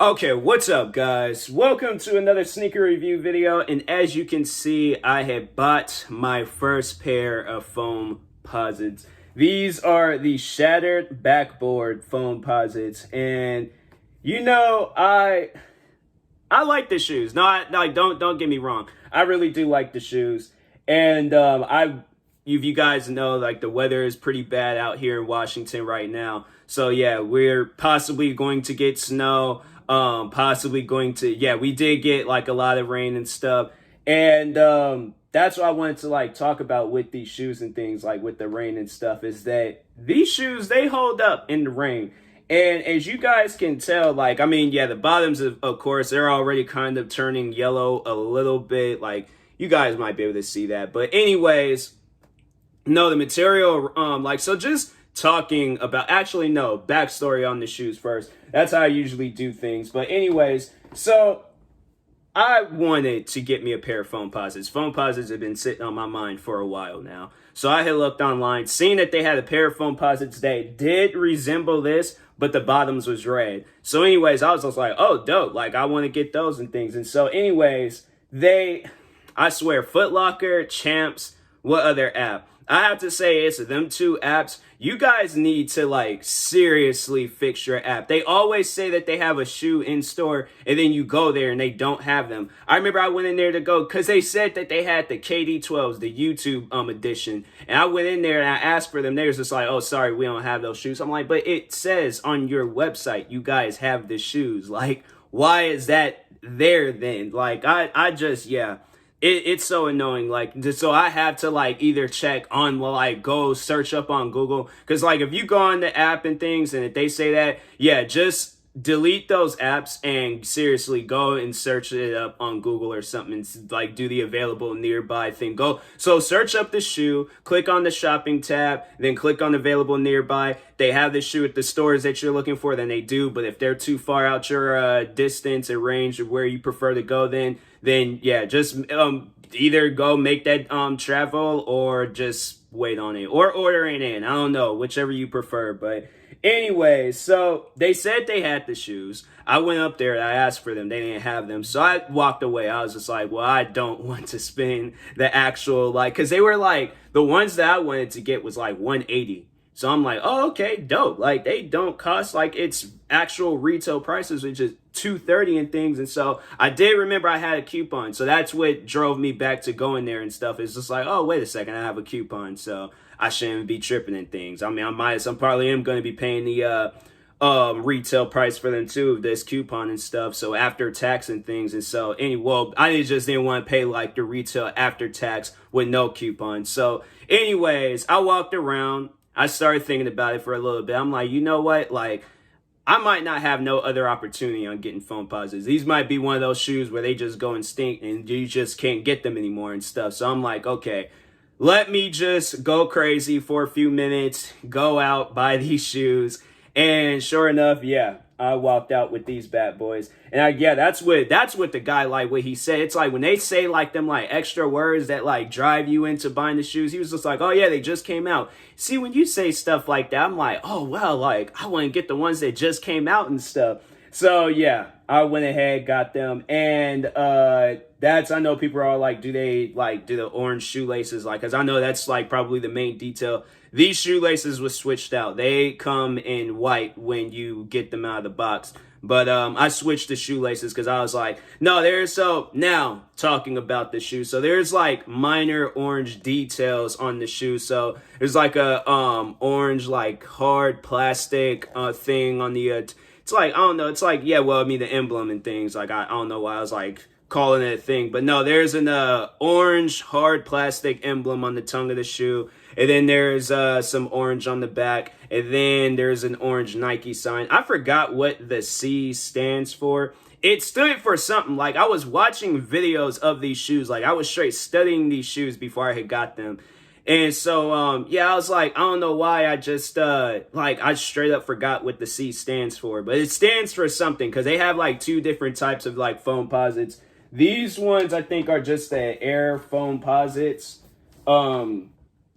Okay, what's up guys? Welcome to another sneaker review video, and as you can see, I have bought my first pair of Foamposites. These are the Shattered Backboard Foamposites, and you know, I like the shoes. No, don't get me wrong. I really do like the shoes. And if you guys know, like the weather is pretty bad out here in Washington right now. So yeah, we're possibly going to get snow. Possibly going to, yeah, we did get like a lot of rain and stuff. And that's what I wanted to like talk about with these shoes and things, like with the rain and stuff, is that these shoes, they hold up in the rain. And as you guys can tell, like, I mean, yeah, the bottoms, of course, they're already kind of turning yellow a little bit. Like, you guys might be able to see that. But anyways, no, the material, so just talking about, actually, no, backstory on the shoes first. That's how I usually do things. But anyways, so I wanted to get me a pair of Foamposites. Foamposites have been sitting on my mind for a while now. So I had looked online, seen that they had a pair of Foamposites that did resemble this, but the bottoms was red. So anyways, I was just like, oh, dope. Like, I want to get those and things. And so anyways, I swear, Foot Locker, Champs, what other app? I have to say it's them two apps. You guys need to like seriously fix your app. They always say that they have a shoe in store and then you go there and they don't have them. I remember I went in there to go because they said that they had the KD12s, the YouTube edition. And I went in there and I asked for them. They was just like, oh, sorry, we don't have those shoes. I'm like, but it says on your website you guys have the shoes. Like, why is that there then? Like, I just, yeah. It's so annoying. Like, so I have to like either check on, well, like go search up on Google. Cause like if you go on the app and things and if they say that, yeah, just delete those apps and seriously go and search it up on Google or something and like do the available nearby thing. Go, so search up the shoe, click on the shopping tab, then click on available nearby. They have the shoe at the stores that you're looking for, then they do. But if they're too far out your distance and range of where you prefer to go, then yeah, just either go make that travel or just wait on it or order it in. I don't know, whichever you prefer. But anyway, so they said they had the shoes. I went up there and I asked for them. They didn't have them. So I walked away. I was just like, well, I don't want to spend the actual, like, because they were like, the ones that I wanted to get was like 180. So I'm like, oh, okay, dope. Like, they don't cost like it's actual retail prices, which is 230 and things. And so I did remember I had a coupon. So that's what drove me back to going there and stuff. It's just like, oh, wait a second, I have a coupon. So I shouldn't be tripping and things. I mean, I'm probably am going to be paying the retail price for them too, this coupon and stuff. So after tax and things. And so anyway, well, I just didn't want to pay like the retail after tax with no coupon. So anyways, I walked around. I started thinking about it for a little bit. I'm like, you know what? Like, I might not have no other opportunity on getting Foamposites. These might be one of those shoes where they just go extinct and you just can't get them anymore and stuff. So I'm like, okay, let me just go crazy for a few minutes, go out, buy these shoes. And sure enough, yeah, I walked out with these bad boys. And yeah, that's what the guy, like what he said. It's like when they say like them like extra words that like drive you into buying the shoes, he was just like, oh yeah, they just came out. See, when you say stuff like that, I'm like, oh well, like I want to get the ones that just came out and stuff. So yeah, I went ahead, got them. And I know people are all like, do they like do the orange shoelaces? Like, cause I know that's like probably the main detail. These shoelaces was switched out. They come in white when you get them out of the box. But I switched the shoelaces because I was like, no, now talking about the shoe. So there's like minor orange details on the shoe. So there's like a orange like hard plastic thing on the it's like, I don't know, it's like, yeah, well, I mean the emblem and things. Like I don't know why I was like calling it a thing. But no, there's an orange hard plastic emblem on the tongue of the shoe. And then there's some orange on the back. And then there's an orange Nike sign. I forgot what the C stands for. It stood for something. Like, I was watching videos of these shoes. Like, I was straight studying these shoes before I had got them. And so, yeah, I was like, I don't know why I just, I straight up forgot what the C stands for. But it stands for something because they have, like, two different types of, like, Foamposites. These ones, I think, are just the Air Foamposites.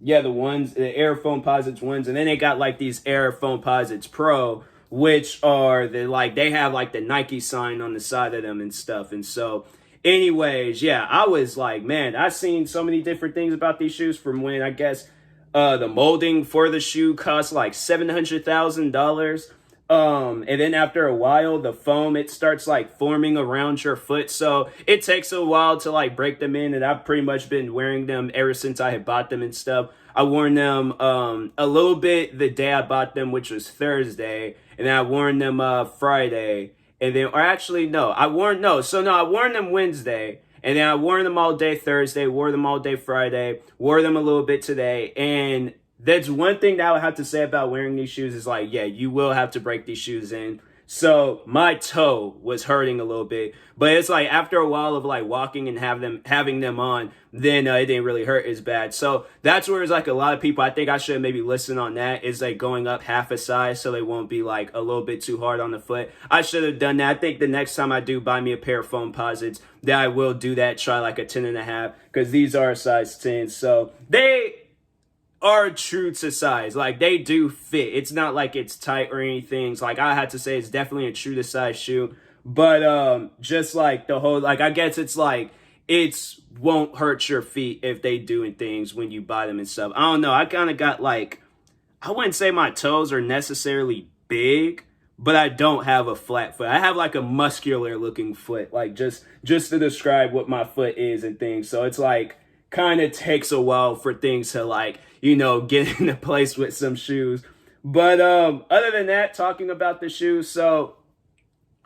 Yeah, the Air Foamposites ones. And then they got like these Air Foamposites Pro, which are they have like the Nike sign on the side of them and stuff. And so anyways, yeah, I was like, man, I've seen so many different things about these shoes from when I guess the molding for the shoe cost like $700,000. And then after a while, the foam, it starts like forming around your foot. So it takes a while to like break them in. And I've pretty much been wearing them ever since I had bought them and stuff. I worn them a little bit the day I bought them, which was Thursday. And then I worn them Friday. And then, or actually, no, I worn them Wednesday. And then I wore them all day Thursday, wore them all day Friday, wore them a little bit today. And that's one thing that I would have to say about wearing these shoes is like, yeah, you will have to break these shoes in. So my toe was hurting a little bit, but it's like after a while of like walking and having them on, then it didn't really hurt as bad. So that's where it's like a lot of people, I think I should maybe listen on that, is like going up half a size so they won't be like a little bit too hard on the foot. I should have done that. I think the next time I do buy me a pair of Foamposites, that I will do that, try like a 10.5, because these are a size 10. So they are true to size. Like, they do fit. It's not like it's tight or anything. It's like, I had to say it's definitely a true to size shoe. But just like the whole, like, I guess it's like, it's won't hurt your feet if they doing things when you buy them and stuff. I don't know. I kind of got like, I wouldn't say my toes are necessarily big, but I don't have a flat foot. I have like a muscular looking foot, like just to describe what my foot is and things. So it's like, kind of takes a while for things to like, you know, get into place with some shoes. But other than that, talking about the shoes, so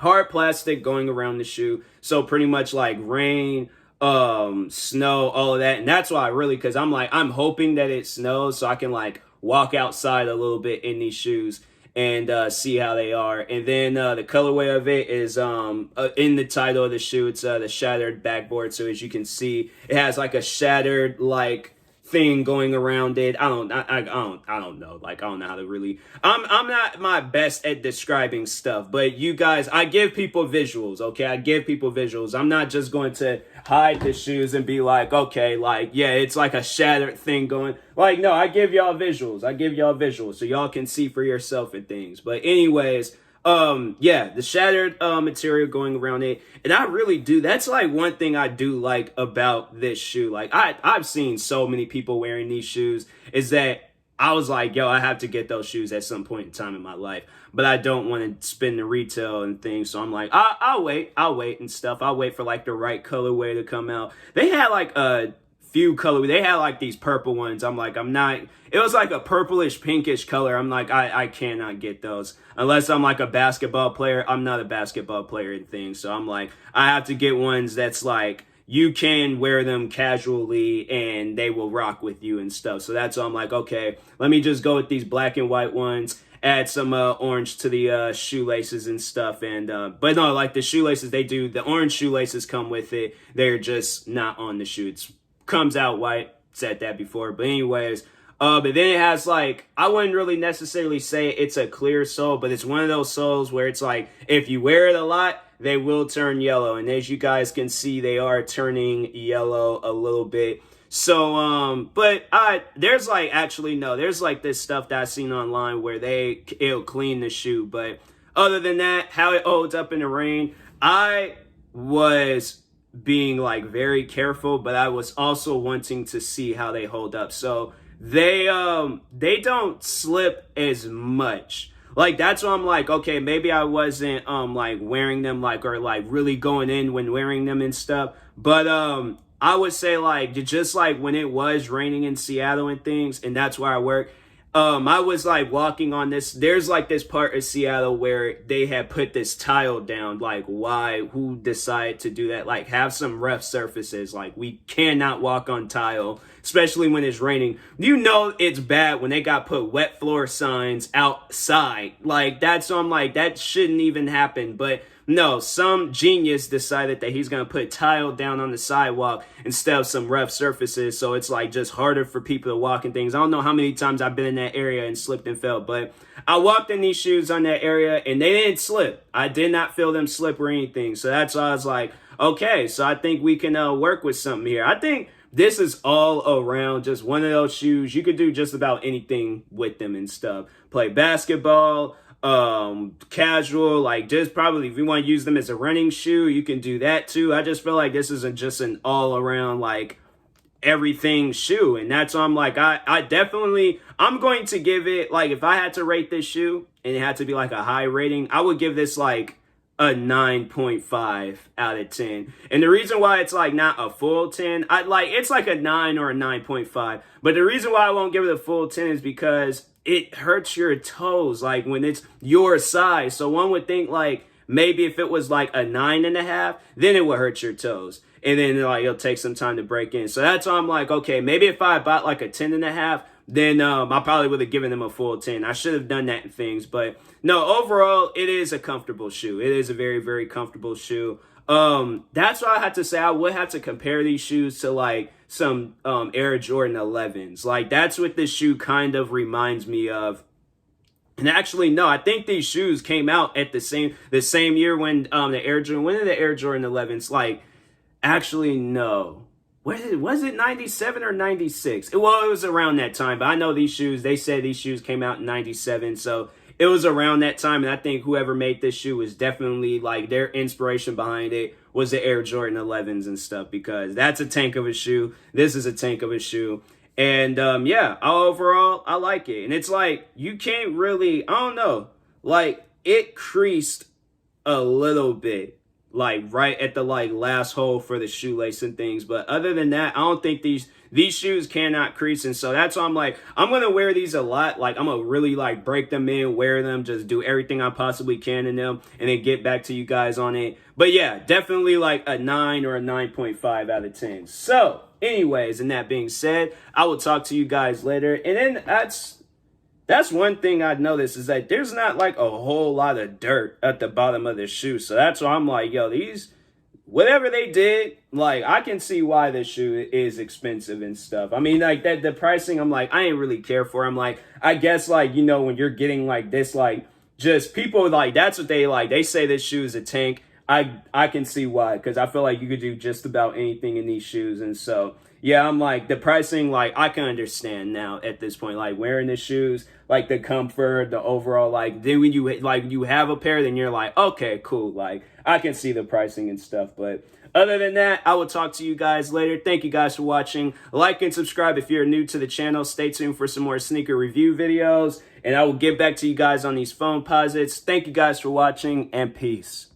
hard plastic going around the shoe. So pretty much like rain, snow, all of that. And that's why because I'm hoping that it snows so I can like walk outside a little bit in these shoes and see how they are. And then the colorway of it is in the title of the shoe. It's the shattered backboard. So as you can see, it has like a shattered like thing going around it. I don't know. Like, I don't know how to really, I'm not my best at describing stuff, but you guys, I give people visuals. Okay. I give people visuals. I'm not just going to hide the shoes and be like, okay, like, yeah, it's like a shattered thing going, like, no, I give y'all visuals so y'all can see for yourself and things. But anyways, yeah, the shattered material going around it. And I really do, that's like one thing I do like about this shoe. Like, I've seen so many people wearing these shoes, is that I was like, yo, I have to get those shoes at some point in time in my life, but I don't want to spend the retail and things. So I'm like, I'll wait and stuff. I'll wait for like the right colorway to come out. They had like a few colorways. They had like these purple ones. I'm like, it was like a purplish pinkish color. I'm like, I cannot get those unless I'm like a basketball player. I'm not a basketball player and things. So I'm like, I have to get ones that's like, you can wear them casually and they will rock with you and stuff. So that's why I'm like, okay, let me just go with these black and white ones, add some orange to the shoelaces and stuff. And but no, like the shoelaces, the orange shoelaces come with it. They're just not on the shoe. It comes out white. Said that before. But anyways, but then it has like, I wouldn't really necessarily say it's a clear sole, but it's one of those soles where it's like, if you wear it a lot, they will turn yellow. And as you guys can see, they are turning yellow a little bit. So, but there's like, actually, no, there's like this stuff that I've seen online where it'll clean the shoe. But other than that, how it holds up in the rain, I was being like very careful, but I was also wanting to see how they hold up. So they don't slip as much. Like, that's why I'm like, okay, maybe I wasn't like wearing them like, or like really going in when wearing them and stuff. But I would say like, just like when it was raining in Seattle and things, and that's where I work, I was like walking on this, there's like this part of Seattle where they had put this tile down. Like, who decided to do that? Like, have some rough surfaces. Like, we cannot walk on tile, especially when it's raining. You know it's bad when they got put wet floor signs outside. Like, that's, so I'm like, that shouldn't even happen. But no, some genius decided that he's going to put tile down on the sidewalk instead of some rough surfaces. So it's like just harder for people to walk and things. I don't know how many times I've been in that area and slipped and fell, but I walked in these shoes on that area and they didn't slip. I did not feel them slip or anything. So that's why I was like, okay, so I think we can work with something here. I think this is all around just one of those shoes. You could do just about anything with them and stuff. Play basketball, casual, like just probably if you want to use them as a running shoe, you can do that too. I just feel like this isn't just an all around like everything shoe, and that's why I'm like, I definitely, I'm going to give it, like, if I had to rate this shoe and it had to be like a high rating, I would give this like a 9.5 out of 10. And the reason why it's like not a full 10, it's like a 9 or a 9.5, but the reason why I won't give it a full 10 is because it hurts your toes like when it's your size. So one would think like maybe if it was like a 9.5, then it would hurt your toes. And then like it'll take some time to break in. So that's why I'm like, okay, maybe if I bought like a 10.5, then I probably would have given them a full 10. I should have done that in things. But no, overall, it is a comfortable shoe. It is a very, very comfortable shoe. That's why I had to say I would have to compare these shoes to like some Air Jordan 11s. Like that's what this shoe kind of reminds me of. And actually, no, I think these shoes came out at the same year when when did the Air Jordan 11s like. Actually, no. Was it 97 or 96? It was around that time. But I know these shoes, they said these shoes came out in 97. So it was around that time. And I think whoever made this shoe was definitely like their inspiration behind it was the Air Jordan 11s and stuff. Because that's a tank of a shoe. This is a tank of a shoe. And yeah, overall, I like it. And it's like, you can't really, I don't know. Like, it creased a little bit. Like right at the like last hole for the shoelace and things, but other than that, I don't think these shoes cannot crease, and so that's why I'm like, I'm gonna wear these a lot. Like I'm gonna really like break them in, wear them, just do everything I possibly can in them, and then get back to you guys on it. But yeah, definitely like a 9 or a 9.5 out of 10. So anyways, and that being said, I will talk to you guys later. And then that's one thing I'd notice is that there's not like a whole lot of dirt at the bottom of the shoe. So that's why I'm like, yo, these, whatever they did, like I can see why this shoe is expensive and stuff. I mean, like that, the pricing, I'm like, I ain't really care for. I'm like, I guess like, you know, when you're getting like this, like just people like, that's what they like. They say this shoe is a tank. I can see why, because I feel like you could do just about anything in these shoes. And so, yeah, I'm like, the pricing, like, I can understand now at this point, like, wearing the shoes, like, the comfort, the overall, like, then when you have a pair, then you're like, okay, cool, like, I can see the pricing and stuff, but other than that, I will talk to you guys later. Thank you guys for watching. Like and subscribe if you're new to the channel. Stay tuned for some more sneaker review videos, and I will get back to you guys on these Foamposites. Thank you guys for watching, and peace.